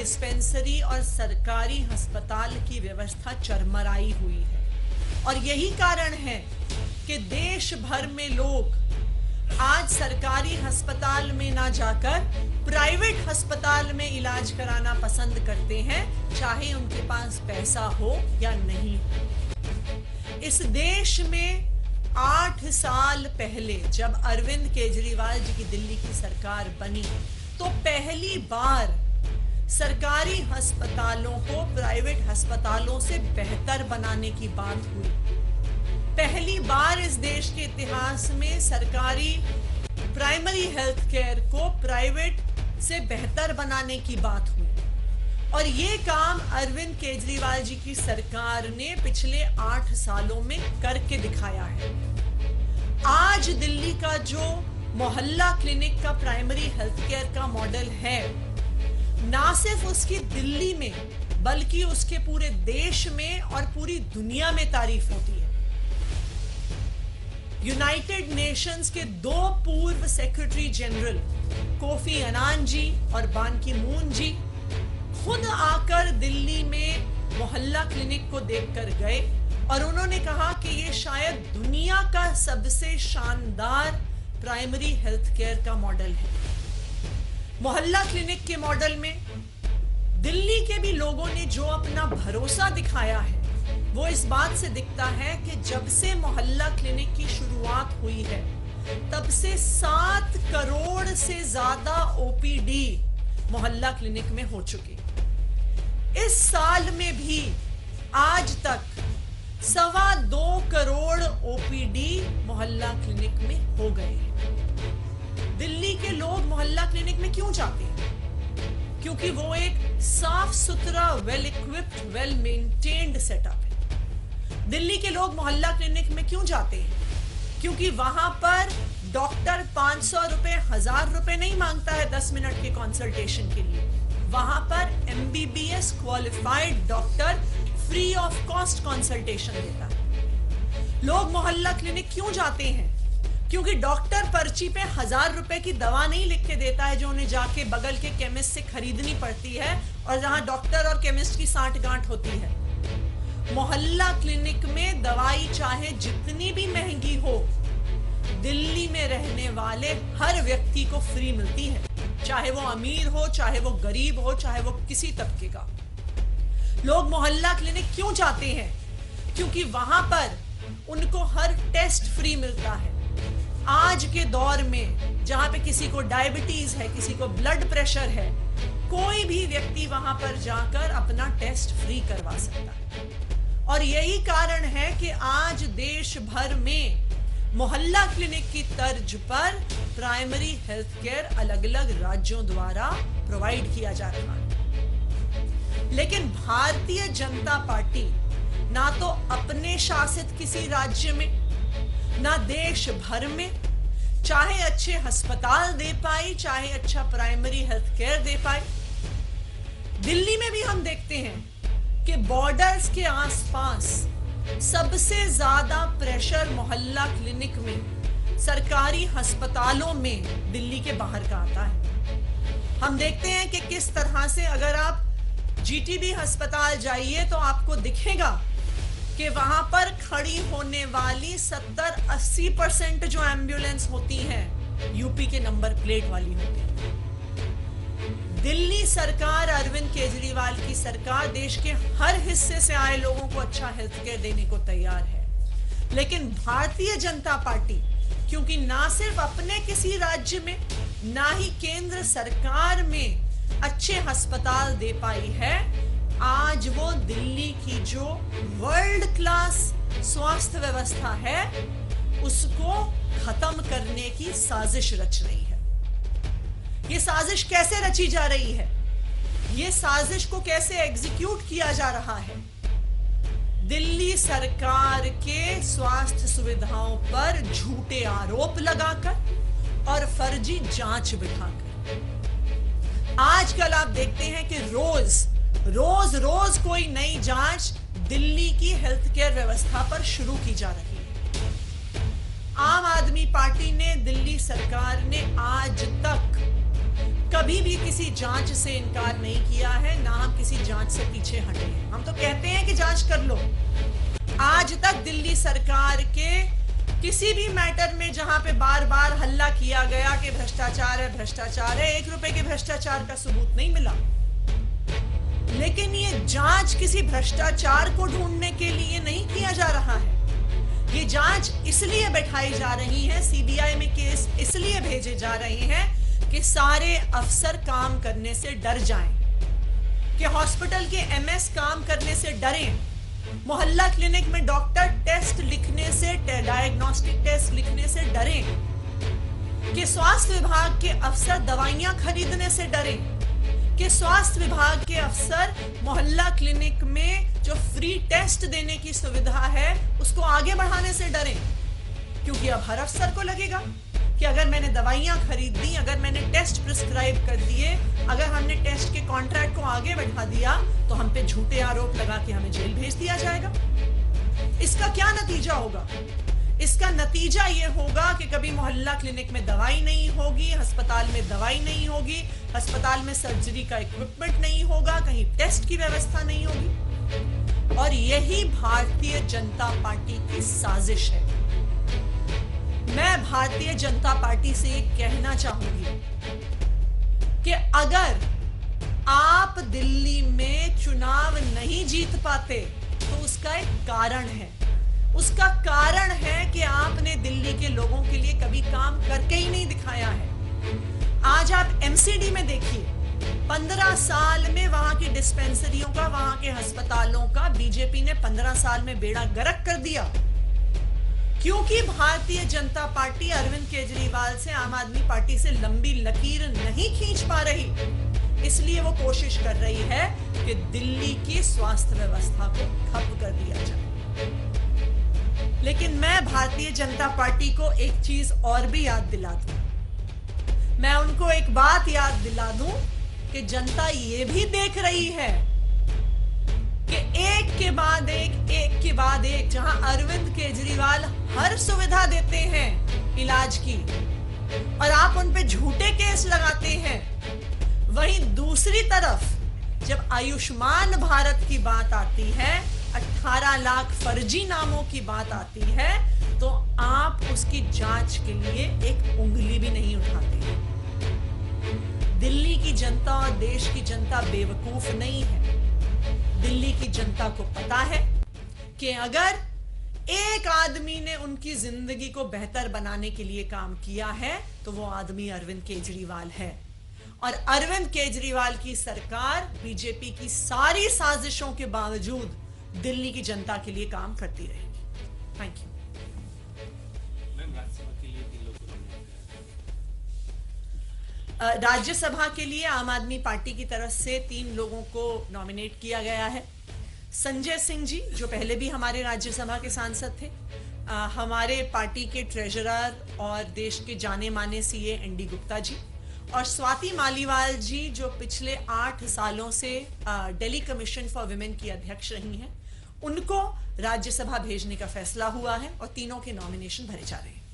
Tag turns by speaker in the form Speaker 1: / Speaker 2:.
Speaker 1: Dispensary और सरकारी अस्पताल की व्यवस्था चरमराई हुई है और यही कारण है कि देश भर में लोग आज सरकारी अस्पताल में ना जाकर प्राइवेट अस्पताल में इलाज कराना पसंद करते हैं, चाहे उनके पास पैसा हो या नहीं। इस देश में 8 साल पहले जब अरविंद केजरीवाल जी की दिल्ली की सरकार बनी तो पहली बार सरकारी अस्पतालों को प्राइवेट अस्पतालों से बेहतर बनाने की बात हुई। पहली बार इस देश के इतिहास में सरकारी प्राइमरी हेल्थ केयर को प्राइवेट से बेहतर बनाने की बात हुई और ये काम अरविंद केजरीवाल जी की सरकार ने पिछले 8 सालों में करके दिखाया है। आज दिल्ली का जो मोहल्ला क्लिनिक का प्राइमरी हेल्थ केयर का मॉडल है, ना सिर्फ उसकी दिल्ली में बल्कि उसके पूरे देश में और पूरी दुनिया में तारीफ होती है। यूनाइटेड नेशंस के 2 पूर्व सेक्रेटरी जनरल कोफी अन्नान जी और बान की मून जी खुद आकर दिल्ली में मोहल्ला क्लिनिक को देखकर गए और उन्होंने कहा कि ये शायद दुनिया का सबसे शानदार प्राइमरी हेल्थ केयर का मॉडल है। मोहल्ला क्लिनिक के मॉडल में दिल्ली के भी लोगों ने जो अपना भरोसा दिखाया है वो इस बात से दिखता है कि जब से मोहल्ला क्लिनिक की शुरुआत हुई है तब से 7 करोड़ से ज्यादा ओपीडी मोहल्ला क्लिनिक में हो चुकी। इस साल में भी आज तक 2.25 करोड़ ओपीडी मोहल्ला क्लिनिक में हो गए हैं। दिल्ली के लोग मोहल्ला क्लिनिक में क्यों जाते हैं? क्योंकि वो एक साफ सुथरा, well equipped, well maintained setup है। दिल्ली के लोग मोहल्ला क्लिनिक में क्यों जाते हैं? क्योंकि वहां पर डॉक्टर 500 रुपए, 1000 रुपए नहीं मांगता है 10 मिनट के कंसल्टेशन के लिए। वहां पर MBBS qualified doctor free of cost consultation देता है। लोग मोहल्ला क्लिनिक क्यों जाते हैं? क्योंकि डॉक्टर पर्ची पे 1000 रुपए की दवा नहीं लिख के देता है जो उन्हें जाके बगल के केमिस्ट से खरीदनी पड़ती है और जहां डॉक्टर और केमिस्ट की सांठ-गांठ होती है। मोहल्ला क्लिनिक में दवाई चाहे जितनी भी महंगी हो, दिल्ली में रहने वाले हर व्यक्ति को फ्री मिलती है, चाहे वो अमीर हो, चाहे वो गरीब हो, चाहे वो किसी तबके का। लोग मोहल्ला क्लिनिक क्यों जाते हैं? क्योंकि वहां पर उनको हर टेस्ट फ्री मिलता है। आज के दौर में जहां पे किसी को डायबिटीज है, किसी को ब्लड प्रेशर है, कोई भी व्यक्ति वहां पर जाकर अपना टेस्ट फ्री करवा सकता है। और यही कारण है कि आज देश भर में मोहल्ला क्लिनिक की तर्ज पर प्राइमरी हेल्थ केयर अलग-अलग राज्यों द्वारा प्रोवाइड किया जा रहा है। लेकिन भारतीय जनता पार्टी ना तो अपने शासित किसी राज्य में, ना देश भर में चाहे अच्छे अस्पताल दे पाई, चाहे अच्छा प्राइमरी हेल्थ केयर दे पाई। दिल्ली में भी हम देखते हैं कि बॉर्डर्स के आसपास सबसे ज्यादा प्रेशर मोहल्ला क्लिनिक में, सरकारी अस्पतालों में दिल्ली के बाहर का आता है। हम देखते हैं कि किस तरह से अगर आप GTB अस्पताल जाइए तो आपको दिखेगा कि वहां पर खड़ी होने वाली 70-80% जो एम्बुलेंस होती हैं यूपी के नंबर प्लेट वाली होती है। दिल्ली सरकार, अरविंद केजरीवाल की सरकार देश के हर हिस्से से आए लोगों को अच्छा हेल्थ केयर देने को तैयार है। लेकिन भारतीय जनता पार्टी क्योंकि ना सिर्फ अपने किसी राज्य में, ना ही केंद्र सरकार में अच्छे अस्पताल दे पाई है, आज वो दिल्ली की जो वर्ल्ड क्लास स्वास्थ्य व्यवस्था है उसको खत्म करने की साजिश रच रही है। ये साजिश कैसे रची जा रही है? ये साजिश को कैसे एग्जीक्यूट किया जा रहा है? दिल्ली सरकार के स्वास्थ्य सुविधाओं पर झूठे आरोप लगाकर और फर्जी जांच बिठाकर। आजकल आप देखते हैं कि रोज कोई नई जांच दिल्ली की हेल्थ केयर व्यवस्था पर शुरू की जा रही है। आम आदमी पार्टी ने, दिल्ली सरकार ने आज तक कभी भी किसी जांच से इनकार नहीं किया है, ना हम किसी जांच से पीछे हटे हैं। हम तो कहते हैं कि जांच कर लो। आज तक दिल्ली सरकार के किसी भी मैटर में जहां पे बार बार हल्ला किया गया कि भ्रष्टाचार है, भ्रष्टाचार है, 1 रुपए के भ्रष्टाचार का सबूत नहीं मिला। लेकिन ये जांच किसी भ्रष्टाचार को ढूंढने के लिए नहीं किया जा रहा है। ये जांच इसलिए बैठाई जा रही है, सीबीआई में केस इसलिए भेजे जा रहे हैं कि सारे अफसर काम करने से डर जाएं, कि हॉस्पिटल के एमएस काम करने से डरें, मोहल्ला क्लिनिक में डॉक्टर टेस्ट लिखने से, डायग्नोस्टिक टेस्ट लिखने से डरें, कि स्वास्थ्य विभाग के अफसर दवाइयां खरीदने से डरें, कि स्वास्थ्य विभाग के अफसर मोहल्ला क्लिनिक में जो फ्री टेस्ट देने की सुविधा है उसको आगे बढ़ाने से डरें। क्योंकि अब हर अफसर को लगेगा कि अगर मैंने दवाइयां खरीद दी, अगर मैंने टेस्ट प्रिस्क्राइब कर दिए, अगर हमने टेस्ट के कॉन्ट्रैक्ट को आगे बढ़ा दिया तो हम पे झूठे आरोप लगा के हमें जेल भेज दिया जाएगा। इसका क्या नतीजा होगा? इसका नतीजा यह होगा कि कभी मोहल्ला क्लिनिक में दवाई नहीं होगी, अस्पताल में दवाई नहीं होगी, अस्पताल में सर्जरी का इक्विपमेंट नहीं होगा, कहीं टेस्ट की व्यवस्था नहीं होगी। और यही भारतीय जनता पार्टी की साजिश है। मैं भारतीय जनता पार्टी से कहना चाहूंगी कि अगर आप दिल्ली में चुनाव नहीं जीत पाते तो उसका एक कारण है। उसका कारण है कि आपने दिल्ली के लोगों के लिए कभी काम करके ही नहीं दिखाया है। आज आप एमसीडी में देखिए, 15 साल में वहां की डिस्पेंसरियों का, वहां के अस्पतालों का बीजेपी ने 15 साल में बेड़ा गर्क कर दिया। क्योंकि भारतीय जनता पार्टी अरविंद केजरीवाल से, आम आदमी पार्टी से लंबी लकीर नहीं खींच पा रही, इसलिए वो कोशिश कर रही है कि दिल्ली की स्वास्थ्य व्यवस्था को ठप कर दिया जाए। लेकिन मैं भारतीय जनता पार्टी को एक चीज और भी याद दिला दूं। मैं उनको एक बात याद दिला दूं कि जनता ये भी देख रही है कि एक के बाद एक, जहां अरविंद केजरीवाल हर सुविधा देते हैं इलाज की और आप उन पे झूठे केस लगाते हैं, वहीं दूसरी तरफ जब आयुष्मान भारत की बात आती है, 18 लाख फर्जी नामों की बात आती है, तो आप उसकी जांच के लिए एक उंगली भी नहीं उठाते। दिल्ली की जनता और देश की जनता बेवकूफ नहीं है। दिल्ली की जनता को पता है कि अगर एक आदमी ने उनकी जिंदगी को बेहतर बनाने के लिए काम किया है तो वो आदमी अरविंद केजरीवाल है। और अरविंद केजरीवाल की सरकार बीजेपी की सारी साजिशों के बावजूद दिल्ली की जनता के लिए काम करती रहेगी। Thank you. राज्यसभा के लिए आम आदमी पार्टी की तरफ से 3 लोगों को नॉमिनेट किया गया है। संजय सिंह जी, जो पहले भी हमारे राज्यसभा के सांसद थे, हमारे पार्टी के ट्रेजरर और देश के जाने माने सीए एनडी गुप्ता जी, और स्वाति मालीवाल जी, जो पिछले 8 सालों से दिल्ली कमीशन फॉर विमेन की अध्यक्ष रही हैं, उनको राज्यसभा भेजने का फैसला हुआ है और तीनों के नॉमिनेशन भरे जा रहे हैं।